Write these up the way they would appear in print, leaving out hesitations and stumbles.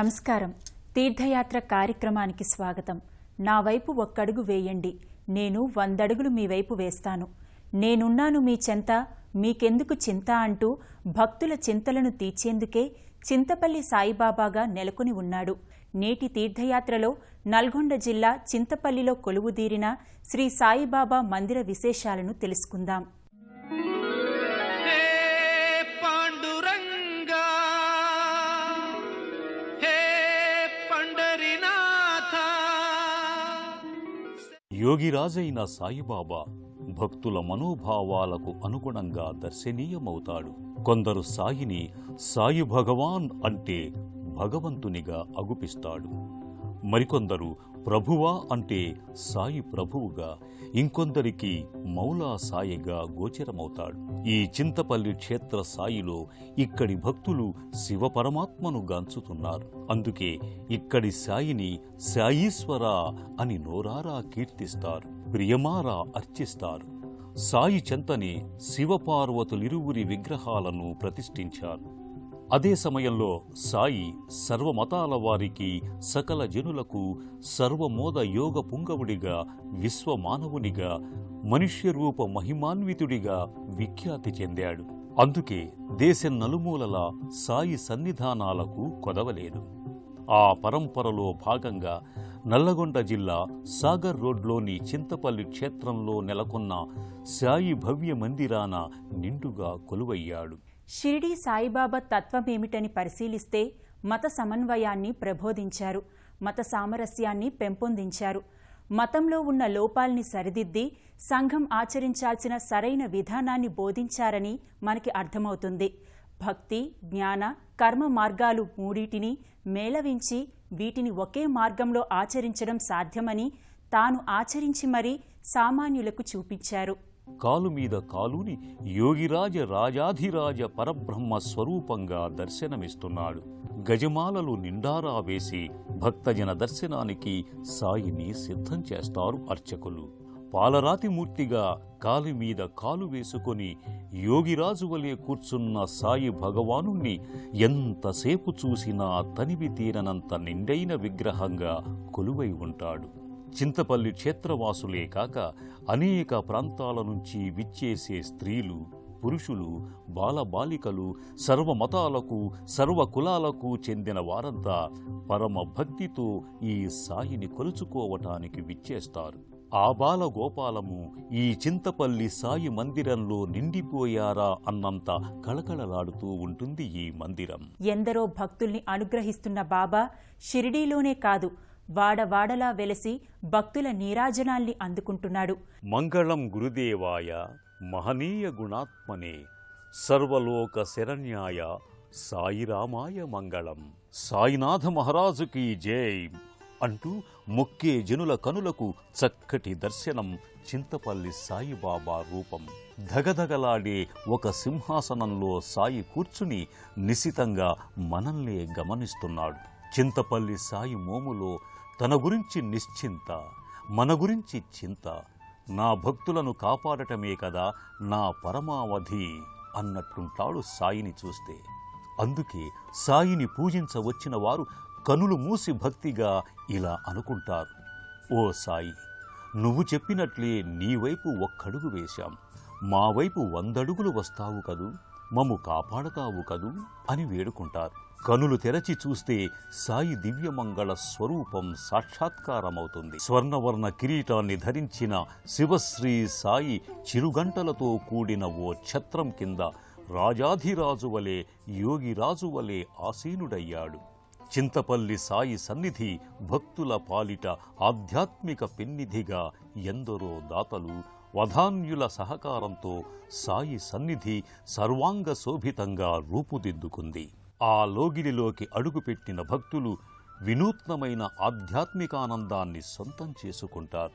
నమస్కారం. తీర్థయాత్ర కార్యక్రమానికి స్వాగతం. నా వైపు ఒక్కడుగు వేయండి, నేను 100 అడుగులు మీ వైపు వేస్తాను. నేనున్నాను మీ చెంత, మీకెందుకు చింత అంటూ భక్తుల చింతలను తీర్చేందుకే చింతపల్లి సాయిబాబాగా నెలకొని ఉన్నాడు. నేటి తీర్థయాత్రలో నల్గొండ జిల్లా చింతపల్లిలో కొలువుదీరిన శ్రీ సాయిబాబా మందిర విశేషాలను తెలుసుకుందాం. యోగిరాజైన సాయిబాబా భక్తుల మనోభావాలకు అనుగుణంగా దర్శనీయమవుతాడు. కొందరు సాయిని సాయి భగవాన్ అంటే భగవంతునిగా అగుపిస్తాడు. మరికొందరు ప్రభువా అంటే సాయి ప్రభువుగా, ఇంకొందరికి మౌలా సాయిగా గోచరమవుతాడు. ఈ చింతపల్లి క్షేత్ర సాయిలో ఇక్కడి భక్తులు శివపరమాత్మను గాంచుతున్నారు. అందుకే ఇక్కడి సాయిని సాయీశ్వర అని నోరారా కీర్తిస్తారు, ప్రియమారా అర్చిస్తారు. సాయి చెంతనే శివపార్వతులిరువురి విగ్రహాలను ప్రతిష్ఠించారు. అదే సమయంలో సాయి సర్వమతాల వారికి, సకల జనులకు సర్వమోద యోగ పుంగవుడిగా, విశ్వమానవునిగా, మనుష్యరూప మహిమాన్వితుడిగా విఖ్యాతి చెందాడు. అందుకే దేశం నలుమూలల సాయి సన్నిధానాలకు కొదవలేదు. ఆ పరంపరలో భాగంగా నల్లగొండ జిల్లా సాగర్ రోడ్లోని చింతపల్లి క్షేత్రంలో నెలకొన్న సాయి భవ్య మందిరాన నిండుగా కొలువయ్యాడు. షిరిడీ సాయిబాబా తత్వమేమిటని పరిశీలిస్తే మత సమన్వయాన్ని ప్రబోధించారు, మత సామరస్యాన్ని పెంపొందించారు. మతంలో ఉన్న లోపాల్ని సరిదిద్ది సంఘం ఆచరించాల్సిన సరైన విధానాన్ని బోధించారని మనకి అర్థమవుతుంది. భక్తి, జ్ఞాన, కర్మ మార్గాలు మూడింటిని మేళవించి వీటిని ఒకే మార్గంలో ఆచరించడం సాధ్యమని తాను ఆచరించి మరీ సామాన్యులకు చూపించారు. కాలు మీద కాలుని యోగిరాజ రాజాధిరాజ పరబ్రహ్మ స్వరూపంగా దర్శనమిస్తున్నాడు. గజమాలలు నిండారా వేసి భక్తజన దర్శనానికి సాయిని సిద్ధం చేస్తారు అర్చకులు. పాలరాతిమూర్తిగా కాలు మీద కాలు వేసుకొని యోగిరాజు వలె కూర్చున్న సాయి భగవానుణ్ణి ఎంతసేపు చూసినా తనివి తీరనంత నిండైన విగ్రహంగా కొలువై ఉంటాడు. చింతపల్లి క్షేత్రవాసులే కాక అనేక ప్రాంతాల నుంచి విచ్చేసే స్త్రీలు, పురుషులు, బాలబాలికలు, సర్వమతాలకు, సర్వకులాలకు చెందిన వారంతా పరమ భక్తితో ఈ సాయిని కొలుచుకోవటానికి విచ్చేస్తారు. ఆ బాల గోపాలము ఈ చింతపల్లి సాయి మందిరంలో నిండిపోయారా అన్నంత కళకళలాడుతూ ఉంటుంది ఈ మందిరం. ఎందరో భక్తుల్ని అనుగ్రహిస్తున్న బాబా షిరిడీలోనే కాదు, వాడవాడలా వెలసి భక్తుల నీరాజనాల్ని అందుకుంటున్నాడు. మంగళం గురుదేవాయ మహనీయ గుణాత్మనే సర్వలోక శరణ్యాయ సాయిరామాయ మంగళం. సాయినాథ మహారాజుకి జై అంటూ మొక్కే జనుల కనులకు చక్కటి దర్శనం చింతపల్లి సాయిబాబా రూపం. ధగధగలాడే ఒక సింహాసనంలో సాయి కూర్చుని నిశితంగా మనల్నే గమనిస్తున్నాడు. చింతపల్లి సాయి మోములో తన గురించి నిశ్చింత, మన గురించి చింత. నా భక్తులను కాపాడటమే కదా నా పరమావధి అన్నట్టుంటాడు సాయిని చూస్తే. అందుకే సాయిని పూజించవచ్చిన వారు కనులు మూసి భక్తిగా ఇలా అనుకుంటారు: ఓ సాయి, నువ్వు చెప్పినట్లే నీ వైపు ఒక్కడుగు వేశాం, మా వైపు 100 అడుగులు వస్తావు కదూ, మమ్ము కాపాడతావు కదూ అని వేడుకుంటారు. కనులు తెరచి చూస్తే సాయి దివ్యమంగళ స్వరూపం సాక్షాత్కారమవుతుంది. స్వర్ణవర్ణ కిరీటాన్ని ధరించిన శివశ్రీ సాయి చిరుగంటలతో కూడిన ఓ ఛత్రం కింద రాజాధిరాజు వలె, యోగిరాజు వలె ఆసీనుడయ్యాడు. చింతపల్లి సాయి సన్నిధి భక్తుల పాలిట ఆధ్యాత్మిక పెన్నిధిగా ఎందరో దాతలు, వధాన్యుల సహకారంతో సాయి సన్నిధి సర్వాంగ శోభితంగా రూపుదిద్దుకుంది. ఆ లోగిలిలోకి అడుగుపెట్టిన భక్తులు వినూత్నమైన ఆధ్యాత్మికానందాన్ని సొంతం చేసుకుంటారు.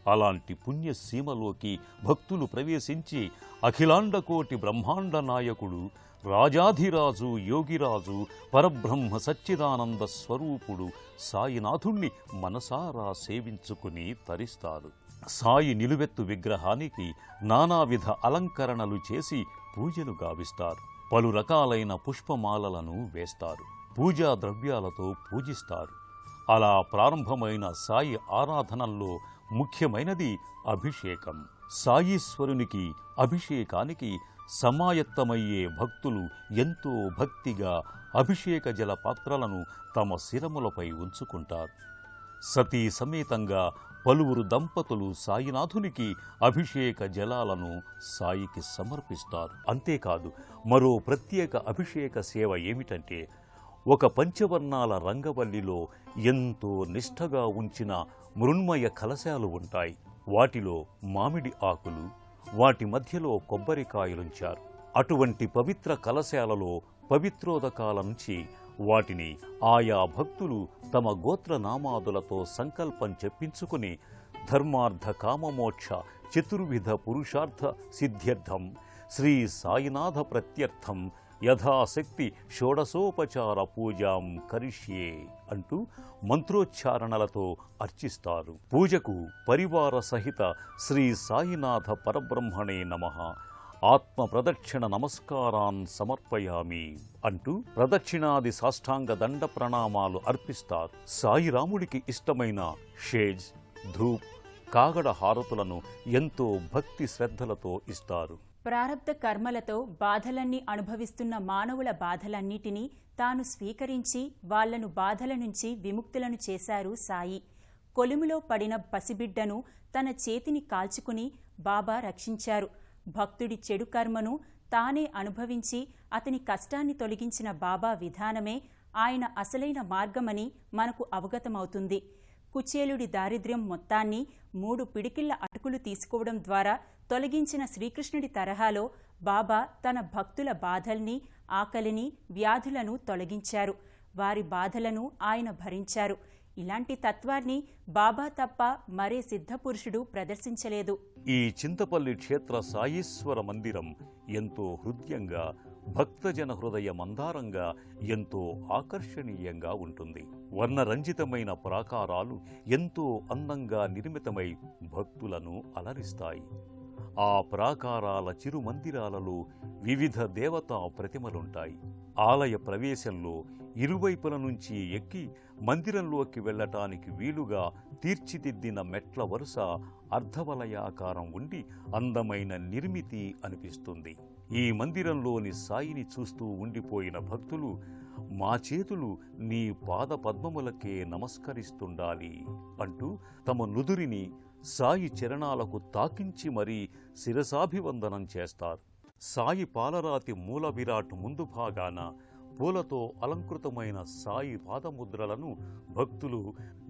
అలాంటి పుణ్యసీమలోకి భక్తులు ప్రవేశించి అఖిలాండకోటి బ్రహ్మాండ నాయకుడు, రాజాధిరాజు, యోగిరాజు, పరబ్రహ్మ సచ్చిదానంద స్వరూపుడు సాయినాథుణ్ణి మనసారా సేవించుకుని తరిస్తారు. సాయి నిలువెత్తు విగ్రహానికి నానావిధ అలంకరణలు చేసి పూజలు గావిస్తారు. పలు రకాలైన పుష్పమాలలను వేస్తారు. పూజా ద్రవ్యాలతో పూజిస్తారు. అలా ప్రారంభమైన సాయి ఆరాధనల్లో ముఖ్యమైనది అభిషేకం. సాయీశ్వరునికి అభిషేకానికి సమాయత్తమయ్యే భక్తులు ఎంతో భక్తిగా అభిషేక జల పాత్రలను తమ శిరములపై ఉంచుకుంటారు. సతీ సమేతంగా పలువురు దంపతులు సాయినాథునికి అభిషేక జలాలను సాయికి సమర్పిస్తారు. అంతేకాదు, మరో ప్రత్యేక అభిషేక సేవ ఏమిటంటే, ఒక పంచవర్ణాల రంగవల్లిలో ఎంతో నిష్ఠగా ఉంచిన మృణ్మయ కలశాలు ఉంటాయి. వాటిలో మామిడి ఆకులు, వాటి మధ్యలో కొబ్బరికాయలుంచారు. అటువంటి పవిత్ర కలశాలలో పవిత్రోదకాల నుంచి వాటిని ఆయా భక్తులు తమ గోత్రనామాదులతో సంకల్పం చెప్పించుకుని ధర్మార్థ కామమోక్ష చతుర్విధ పురుషార్థ సిద్ధ్యర్థం శ్రీ సాయినాథ ప్రత్యర్థం యథాశక్తి షోడశోపచార పూజాం కరిష్యే అంటూ మంత్రోచ్చారణలతో అర్చిస్తారు. పూజకు పరివార సహిత శ్రీ సాయినాథ పరబ్రహ్మణే నమః ఆత్మ ప్రదక్షిణ నమస్కారాన్ సమర్పయామి అంటూ ప్రదక్షిణాది సాష్టాంగ దండ ప్రణామాలు అర్పిస్తారు. సాయిరాముడికి ఇష్టమైన షేజ్, ధూప్, కాగడ హారతులను ఎంతో భక్తి శ్రద్ధలతో ఇస్తారు. ప్రారబ్ధ కర్మలతో బాధలన్నీ అనుభవిస్తున్న మానవుల బాధలన్నిటినీ తాను స్వీకరించి వాళ్లను బాధల నుంచి విముక్తులను చేశారు సాయి. కొలిమిలో పడిన పసిబిడ్డను తన చేతిని కాల్చుకుని బాబా రక్షించారు. భక్తుడి చెడు కర్మను తానే అనుభవించి అతని కష్టాన్ని తొలగించిన బాబా విధానమే ఆయన అసలైన మార్గమని మనకు అవగతమవుతుంది. కుచేలుడి దారిద్ర్యం మొత్తాన్ని 3 పిడికిళ్ల అటుకులు తీసుకోవడం ద్వారా తొలగించిన శ్రీకృష్ణుడి తరహాలో బాబా తన భక్తుల బాధల్ని, ఆకలిని, వ్యాధులను తొలగించారు. వారి బాధలను ఆయన భరించారు. ఇలాంటి తత్వాన్ని బాబా తప్ప మరే సిద్ధపురుషుడు ప్రదర్శించలేదు. ఈ చింతపల్లి క్షేత్ర సాయీశ్వర మందిరం ఎంతో హృద్యంగా, భక్తజన హృదయ మందారంగా, ఎంతో ఆకర్షణీయంగా ఉంటుంది. వర్ణరంజితమైన ప్రాకారాలు ఎంతో అందంగా నిర్మితమై భక్తులను అలరిస్తాయి. ఆ ప్రాకారాల చిరుమందిరాలలో వివిధ దేవతా ప్రతిమలుంటాయి. ఆలయ ప్రవేశంలో ఇరువైపుల నుంచి ఎక్కి మందిరంలోకి వెళ్లటానికి వీలుగా తీర్చిదిద్దిన మెట్ల వరుస అర్ధవలయాకారం ఉండి అందమైన నిర్మితి అనిపిస్తుంది. ఈ మందిరంలోని సాయిని చూస్తూ ఉండిపోయిన భక్తులు మా చేతులు నీ పాద పద్మములకే నమస్కరిస్తుండాలి అంటూ తమ నుదురిని సాయి చరణాలకు తాకించి మరీ శిరసాభివందనం చేస్తారు. సాయి పాలరాతి మూల విరాట్ ముందు భాగాన పూలతో అలంకృతమైన సాయి పాదముద్రలను భక్తులు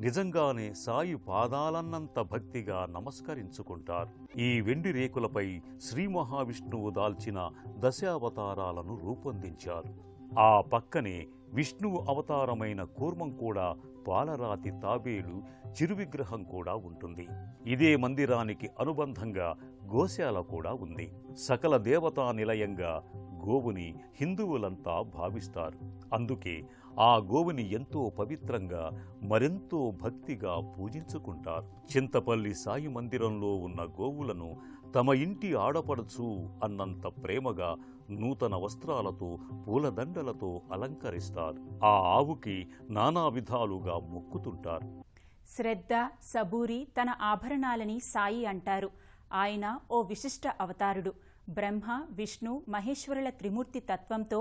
నిజంగానే సాయి పాదాలన్నంత భక్తిగా నమస్కరించుకుంటారు. ఈ వెండి రేకులపై శ్రీ మహావిష్ణువు దాల్చిన దశావతారాలను రూపొందించారు. ఆ పక్కనే విష్ణువు అవతారమైన కూర్మం కూడా పాలరాతి తాబేలు చిరువిగ్రహం కూడా ఉంటుంది. ఇదే మందిరానికి అనుబంధంగా గోశాల కూడా ఉంది. సకల దేవతా నిలయంగా గోవుని హిందువులంతా భావిస్తారు. అందుకే ఆ గోవుని ఎంతో పవిత్రంగా, మరెంతో భక్తిగా పూజించుకుంటారు. చింతపల్లి సాయి మందిరంలో ఉన్న గోవులను తమ ఇంటి ఆడపడుచు అన్నంత ప్రేమగా నూతన వస్త్రాలతో, పూలదండలతో అలంకరిస్తారు. ఆ ఆవుకి నానా విధాలుగా మొక్కుతుంటారు. శ్రద్ధ, సబూరి తన ఆభరణాలని సాయి అంటారు. ఆయన ఓ విశిష్ట అవతారుడు. బ్రహ్మ, విష్ణు, మహేశ్వరుల త్రిమూర్తి తత్వంతో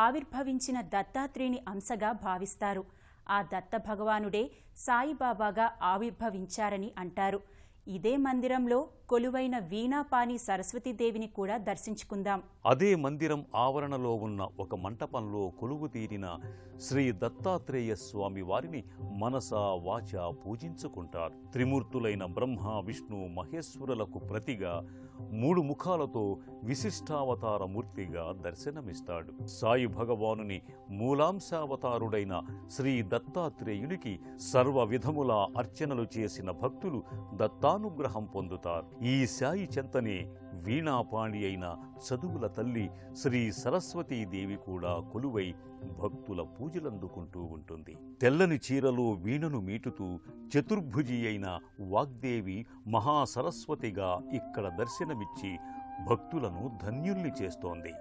ఆవిర్భవించిన దత్తాత్రేయుని అంశగా భావిస్తారు. ఆ దత్త భగవానుడే సాయిబాబాగా ఆవిర్భవించారని అంటారు. ఇదే మందిరంలో కొలువైన వీణాపాని సరస్వతీదేవిని కూడా దర్శించుకుందాం. అదే మందిరం ఆవరణలో ఉన్న ఒక మంటపంలో కొలువు తీరిన శ్రీ దత్తాత్రేయ స్వామి వారిని మనసా వాచా పూజించుకుంటారు. త్రిమూర్తులైన బ్రహ్మ, విష్ణు, మహేశ్వరులకు ప్రతిగా 3 ముఖాలతో విశిష్టావతార మూర్తిగా దర్శనమిస్తాడు. సాయి భగవానుని మూలాంశావతారుడైన శ్రీ దత్తాత్రేయునికి సర్వ విధముల అర్చనలు చేసిన భక్తులు దత్తానుగ్రహం పొందుతారు. ఈ సాయి చెంతనే వీణాపాణి అయిన చదువుల తల్లి శ్రీ సరస్వతీదేవి కూడా కొలువై భక్తుల పూజలందుకుంటూ ఉంటుంది. తెల్లని చీరలో వీణను మీటుతూ చతుర్భుజి అయిన వాగ్దేవి మహాసరస్వతిగా ఇక్కడ దర్శనమిచ్చి భక్తులను ధన్యుల్ని చేస్తోంది.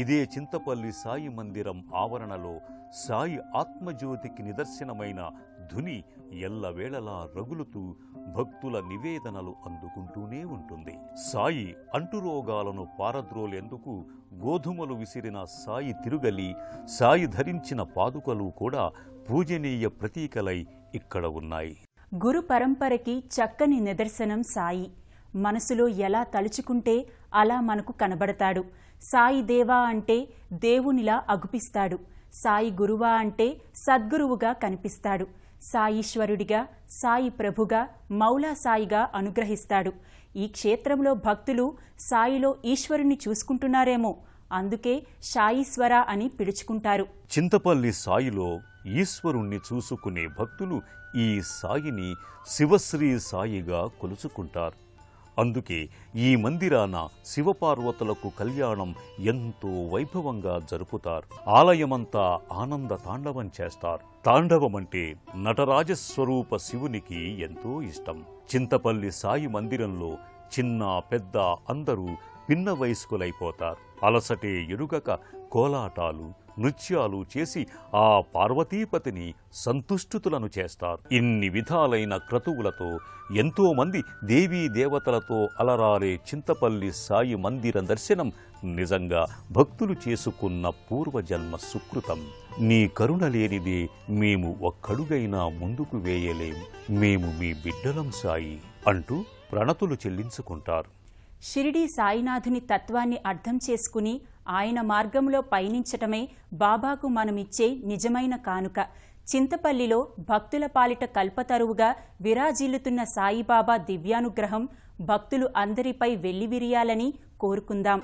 ఇదే చింతపల్లి సాయి మందిరం ఆవరణలో సాయి ఆత్మజ్యోతికి నిదర్శనమైన ధుని ఎల్లవేళలా రగులుతూ భక్తుల నివేదనలు అందుకుంటూనే ఉంటుంది. సాయి అంటురోగాలను పారద్రోలేందుకు గోధుమలు విసిరిన సాయి తిరుగలి, సాయి ధరించిన పాదుకలు కూడా పూజనీయ ప్రతీకలై ఇక్కడ ఉన్నాయి. గురు పరంపరకి చక్కని నిదర్శనం సాయి. మనసులో ఎలా తలుచుకుంటే అలా మనకు కనబడతాడు. సాయి దేవా అంటే దేవునిలా అగుపిస్తాడు. సాయి గురువా అంటే సద్గురువుగా కనిపిస్తాడు. సాయీశ్వరుడిగా, సాయి ప్రభుగా, మౌలా సాయిగా అనుగ్రహిస్తాడు. ఈ క్షేత్రంలో భక్తులు సాయిలో ఈశ్వరుని చూసుకుంటున్నారేమో, అందుకే సాయీశ్వర అని పిలుచుకుంటారు. చింతపల్లి సాయిలో ఈశ్వరుణ్ణి చూసుకునే భక్తులు ఈ సాయిని శివశ్రీ సాయిగా కొలుచుకుంటారు. అందుకే ఈ మందిరాన శివపార్వతులకు కళ్యాణం ఎంతో వైభవంగా జరుపుతారు. ఆలయమంతా ఆనంద తాండవం చేస్తారు. తాండవమంటే నటరాజస్వరూప శివునికి ఎంతో ఇష్టం. చింతపల్లి సాయి మందిరంలో చిన్న పెద్ద అందరూ పిన్న వయస్కులైపోతారు. అలసటే ఎరుగక కోలాటాలు, నృత్యాలు చేసి ఆ పార్వతీపతిని సంతుష్టుతులను చేస్తారు. ఇన్ని విధాలైన క్రతువులతో ఎంతో మంది దేవీ దేవతలతో అలరారే చింతపల్లి సాయి మందిర దర్శనం నిజంగా భక్తులు చేసుకున్న పూర్వజన్మ సుకృతం. నీ కరుణ లేనిదే మేము ఒక్కడుగైనా ముందుకు వేయలేం, మేము మీ బిడ్డలం సాయి అంటూ ప్రణతులు చెల్లించుకుంటారు. షిరిడీ సాయినాథుని తత్వాన్ని అర్థం చేసుకుని ఆయన మార్గంలో పయనించటమే బాబాకు మనమిచ్చే నిజమైన కానుక. చింతపల్లిలో భక్తుల పాలిట కల్పతరువుగా విరాజిల్లుతున్న సాయిబాబా దివ్యానుగ్రహం భక్తులు అందరిపై వెల్లివిరియాలని కోరుకుందాం.